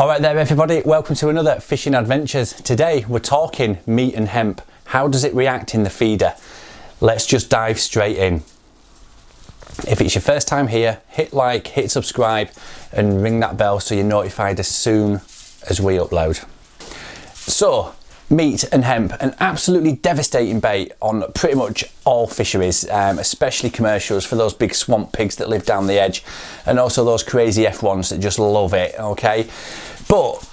Alright there everybody, welcome to another Fishing Adventures. Today we're talking meat and hemp. How does it react in the feeder? Let's just dive straight in. If it's your first time here, hit like, hit subscribe and ring that bell so you're notified as soon as we upload. So, meat and hemp, an absolutely devastating bait on pretty much all fisheries, especially commercials for those big swamp pigs that live down the edge, and also those crazy F1s that just love it, okay? But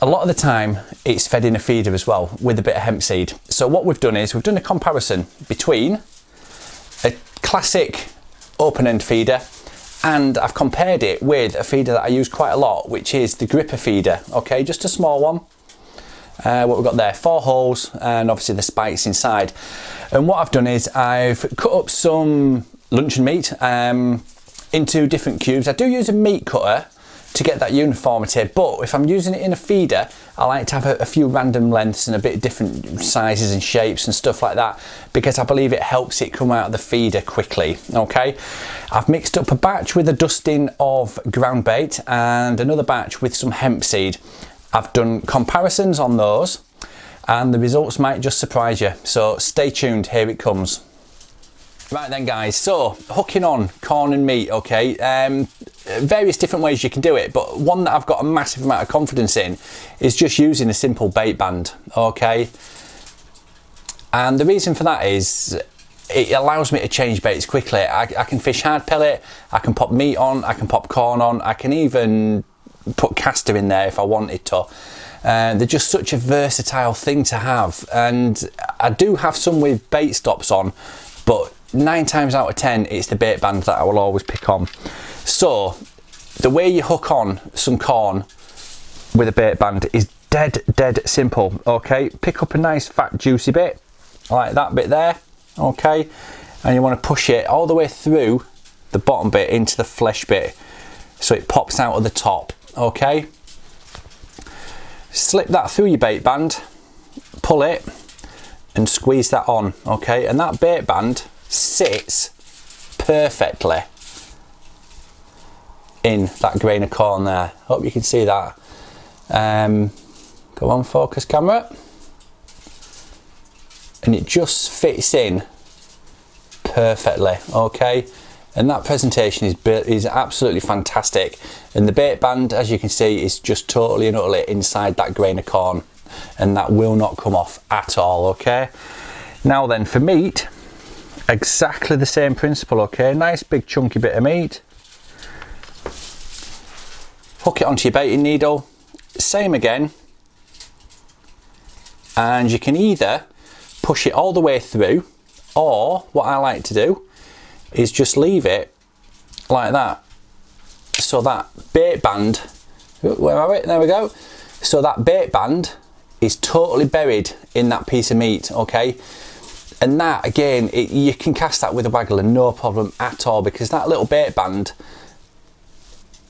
a lot of the time it's fed in a feeder as well with a bit of hemp seed. So what we've done is we've done a comparison between a classic open-end feeder and I've compared it with a feeder that I use quite a lot, which is the gripper feeder, okay? Just a small one. What we've got there, 4 holes and obviously the spikes inside. And what I've done is I've cut up some luncheon meat into different cubes. I do use a meat cutter to get that uniformity, but if I'm using it in a feeder, I like to have a few random lengths and a bit different sizes and shapes and stuff like that, because I believe it helps it come out of the feeder quickly, okay? I've mixed up a batch with a dusting of ground bait and another batch with some hemp seed. I've done comparisons on those and the results might just surprise you, so stay tuned, here it comes. Right then guys, so hooking on corn and meat, okay, various different ways you can do it, but one that I've got a massive amount of confidence in is just using a simple bait band, okay? And the reason for that is it allows me to change baits quickly. I can fish hard pellet, I can pop meat on, I can pop corn on, I can even put castor in there if I wanted to. They're just such a versatile thing to have, and I do have some with bait stops on, but 9 times out of 10 it's the bait band that I will always pick on. So the way you hook on some corn with a bait band is dead simple, okay? Pick up a nice fat juicy bit like that bit there, okay, and you want to push it all the way through the bottom bit into the flesh bit so it pops out of the top, okay? Slip that through your bait band, pull it and squeeze that on, okay? And that bait band sits perfectly in that grain of corn there. Hope you can see that. Go on, focus camera. And it just fits in perfectly, okay? And that presentation is absolutely fantastic. And the bait band, as you can see, is just totally and utterly inside that grain of corn, and that will not come off at all, okay? Now then, for meat, exactly the same principle, okay? Nice big chunky bit of meat. Hook it onto your baiting needle, same again. And you can either push it all the way through, or what I like to do is just leave it like that, so that bait band, where are we? There we go. So that bait band is totally buried in that piece of meat, okay? And that again, you can cast that with a waggler, no problem at all, because that little bait band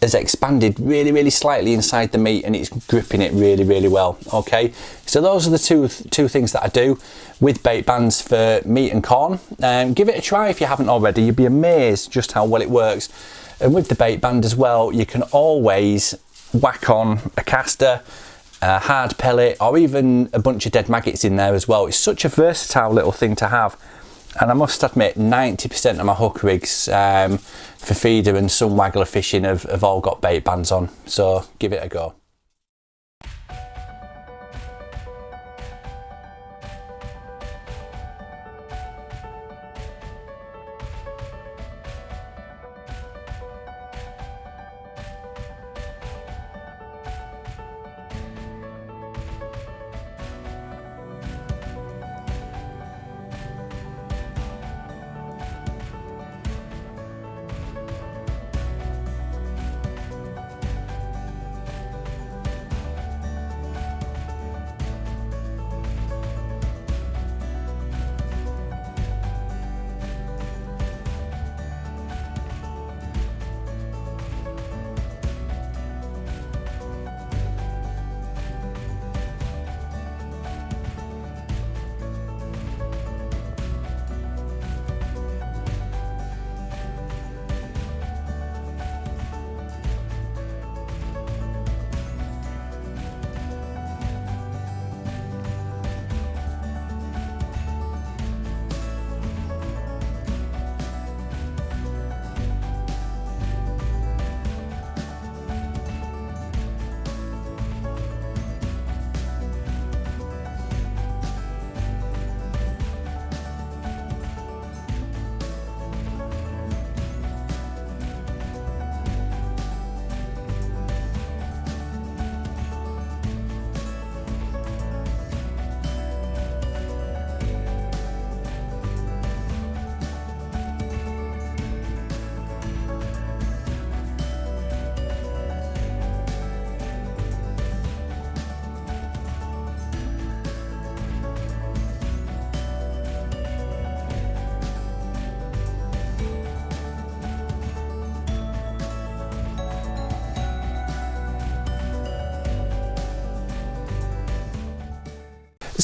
has expanded really slightly inside the meat and it's gripping it really well, okay? So those are the two things that I do with bait bands for meat and corn. Give it a try if you haven't already, you'll be amazed just how well it works. And with the bait band as well, you can always whack on a castor, a hard pellet, or even a bunch of dead maggots in there as well. It's such a versatile little thing to have. And I must admit, 90% of my hook rigs for feeder and some waggler fishing have all got bait bands on, so give it a go.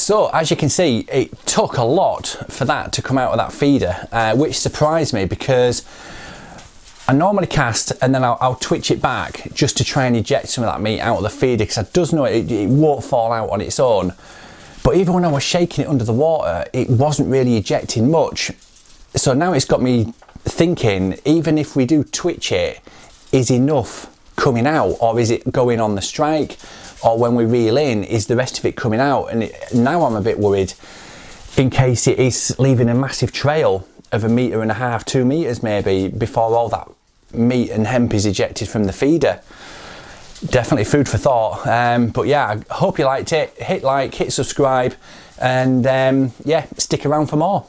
So as you can see, it took a lot for that to come out of that feeder, which surprised me because I normally cast and then I'll twitch it back just to try and eject some of that meat out of the feeder, because I does know it won't fall out on its own. But even when I was shaking it under the water, it wasn't really ejecting much. So now it's got me thinking, even if we do twitch it, is enough coming out, or is it going on the strike? Or when we reel in, is the rest of it coming out? And now I'm a bit worried in case it is leaving a massive trail of 1.5 meters, 2 meters maybe, before all that meat and hemp is ejected from the feeder. Definitely food for thought. But yeah, I hope you liked it. Hit like, hit subscribe, and yeah, stick around for more.